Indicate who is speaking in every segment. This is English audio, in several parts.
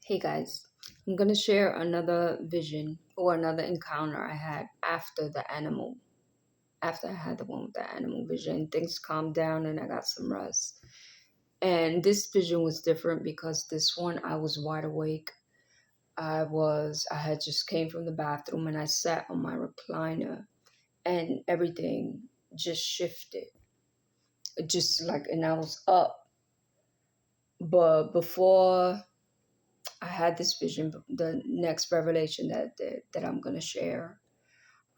Speaker 1: Hey guys, I'm gonna share another vision or another encounter I had after I had the one with the animal vision. Things calmed down and I got some rest. And this vision was different because this one I was wide awake. I had just came from the bathroom and I sat on my recliner and everything just shifted. And I was up. But before I had this vision, the next revelation that I'm gonna share.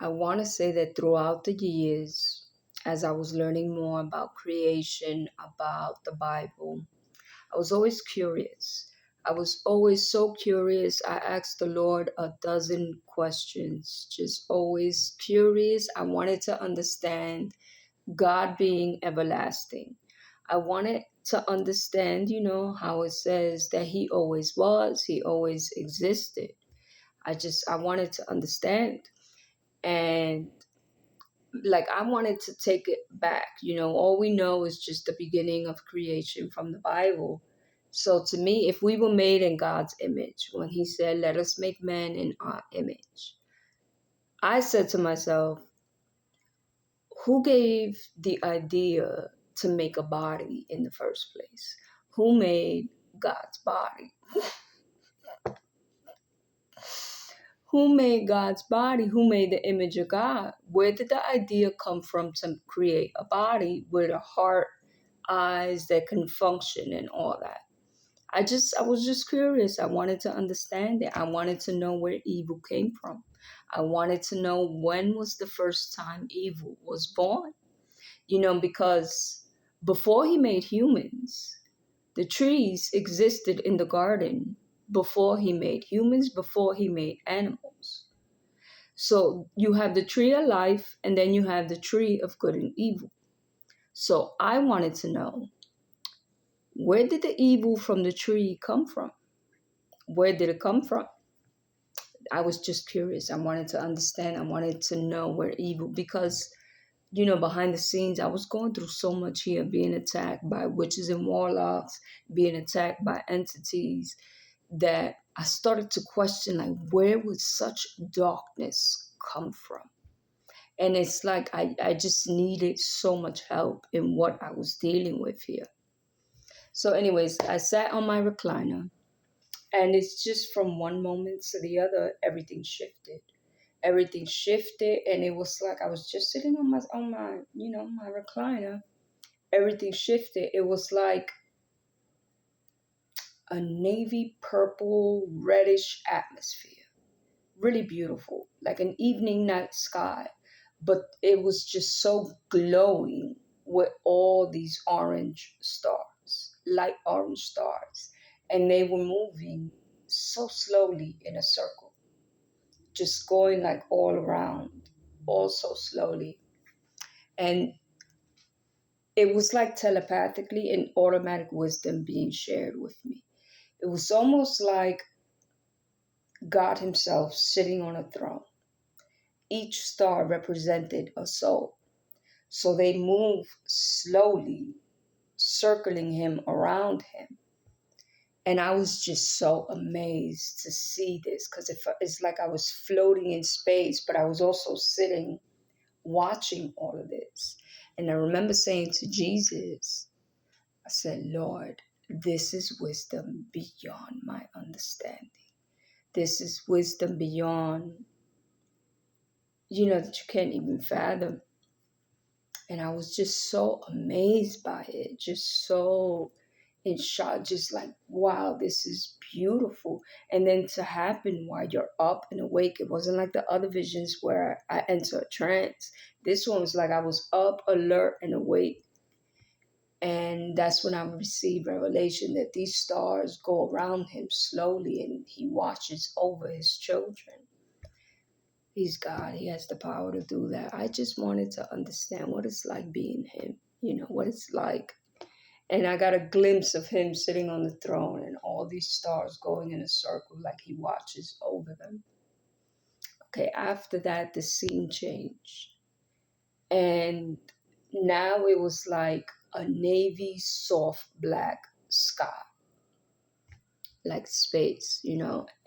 Speaker 1: I want to say that throughout the years, as I was learning more about creation, about the Bible, I was always curious. I was always so curious. I asked the Lord a dozen questions, just always curious. I wanted to understand God being everlasting. I wanted to understand, how it says that He always was, He always existed. I wanted to understand. And like I wanted to take it back. All we know is just the beginning of creation from the Bible. So to me, if we were made in God's image, when He said, "Let us make man in our image," I said to myself, who gave the idea to make a body in the first place? Who made God's body? Who made God's body? Who made the image of God? Where did the idea come from to create a body with a heart, eyes that can function and all that? I was just curious. I wanted to understand it. I wanted to know where evil came from. I wanted to know when was the first time evil was born. Because before He made humans, the trees existed in the garden before He made humans, before He made animals. So you have the tree of life, and then you have the tree of good and evil. So I wanted to know, where did the evil from the tree come from? Where did it come from? I was just curious. I wanted to understand. I wanted to know where evil, because, behind the scenes, I was going through so much here, being attacked by witches and warlocks, being attacked by entities, that I started to question, like, where would such darkness come from? And it's like I just needed so much help in what I was dealing with here. So, anyways, I sat on my recliner, and it's just from one moment to the other, everything shifted. Everything shifted, and it was like I was just sitting on my recliner. Everything shifted. It was like a navy purple reddish atmosphere. Really beautiful, like an evening night sky, but it was just so glowing with all these orange stars, light orange stars, and they were moving so slowly in a circle, just going like all around, all so slowly. And it was like telepathically and automatic wisdom being shared with me. It was almost like God Himself sitting on a throne. Each star represented a soul. So they moved slowly, circling Him, around Him. And I was just so amazed to see this, because it's like I was floating in space, but I was also sitting watching all of this. And I remember saying to Jesus, I said, "Lord, this is wisdom beyond my understanding. This is wisdom beyond, that you can't even fathom." And I was just so amazed by it, just so in shock, just like, wow, this is beautiful. And then to happen while you're up and awake, it wasn't like the other visions where I enter a trance. This one was like I was up, alert, and awake. And that's when I received revelation that these stars go around Him slowly and He watches over His children. He's God. He has the power to do that. I just wanted to understand what it's like being Him, what it's like. And I got a glimpse of Him sitting on the throne and all these stars going in a circle like He watches over them. Okay, after that, the scene changed. And now it was like a navy soft black sky. like space,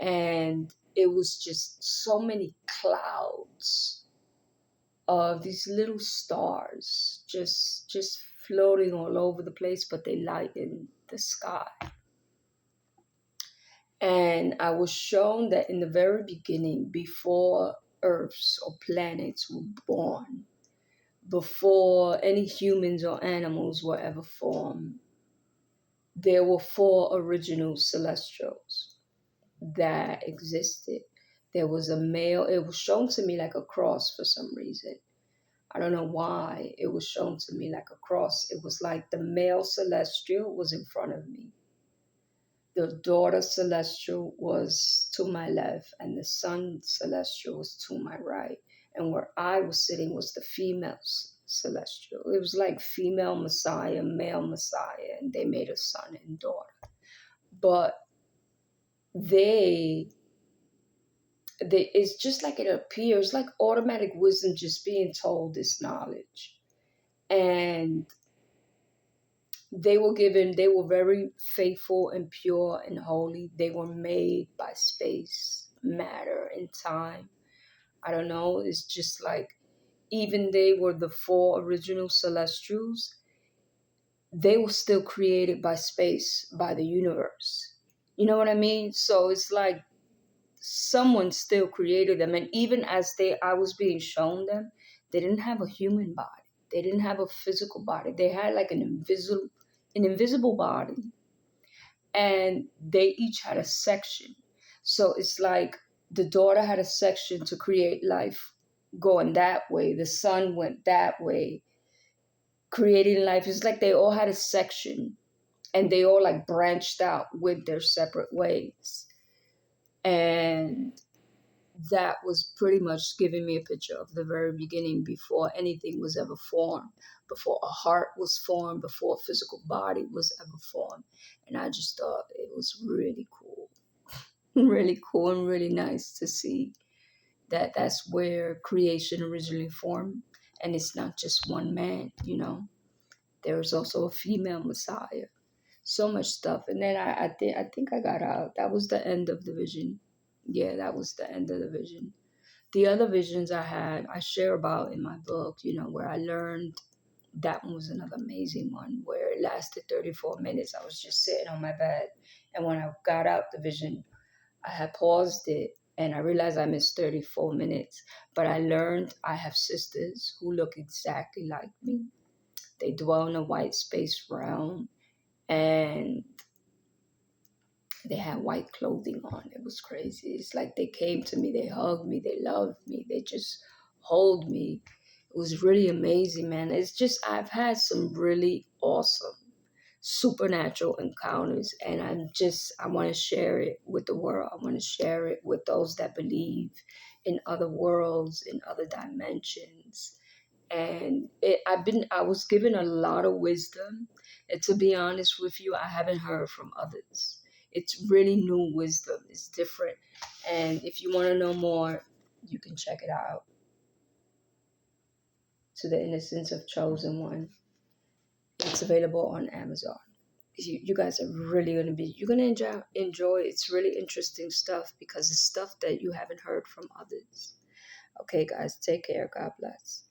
Speaker 1: and it was just so many clouds of these little stars just floating all over the place, but they lighten the sky. And I was shown that in the very beginning, before Earths or planets were born, before any humans or animals were ever formed, there were four original celestials that existed. There was a male, it was shown to me like a cross for some reason. I don't know why it was shown to me like a cross. It was like the male celestial was in front of me. The daughter celestial was to my left, and the son celestial was to my right. And where I was sitting was the female celestial. It was like female Messiah, male Messiah, and they made a son and daughter. But they it's just like it appears like automatic wisdom just being told this knowledge. And they were very faithful and pure and holy. They were made by space, matter, and time. I don't know. It's just like, even they were the four original celestials, they were still created by space, by the universe. You know what I mean? So it's like someone still created them. And even as I was being shown them, they didn't have a human body. They didn't have a physical body. They had like an invisible body, and they each had a section. So it's like the daughter had a section to create life going that way. The son went that way, creating life. It's like they all had a section, and they all like branched out with their separate ways. And that was pretty much giving me a picture of the very beginning, before anything was ever formed, before a heart was formed, before a physical body was ever formed. And I just thought it was really cool, really cool and really nice to see that that's where creation originally formed. And it's not just one man, there's also a female Messiah. So much stuff. And then I think I got out. That was the end of the vision. Yeah, that was the end of the vision. The other visions I had, I share about in my book, where I learned. That one was another amazing one, where it lasted 34 minutes. I was just sitting on my bed. And when I got out the vision, I had paused it, and I realized I missed 34 minutes. But I learned I have sisters who look exactly like me. They dwell in a white space realm, and they had white clothing on. It was crazy. It's like they came to me, they hugged me, they loved me, they just hold me. It was really amazing, man. It's just, I've had some really awesome supernatural encounters, and I want to share it with the world. I want to share it with those that believe in other worlds, in other dimensions. And I was given a lot of wisdom, and to be honest with you, I haven't heard from others. It's really new wisdom. It's different. And if you want to know more, you can check it out. To the Innocence of Chosen One. It's available on Amazon. You guys are really you're going to enjoy. It's really interesting stuff, because it's stuff that you haven't heard from others. Okay, guys, take care. God bless.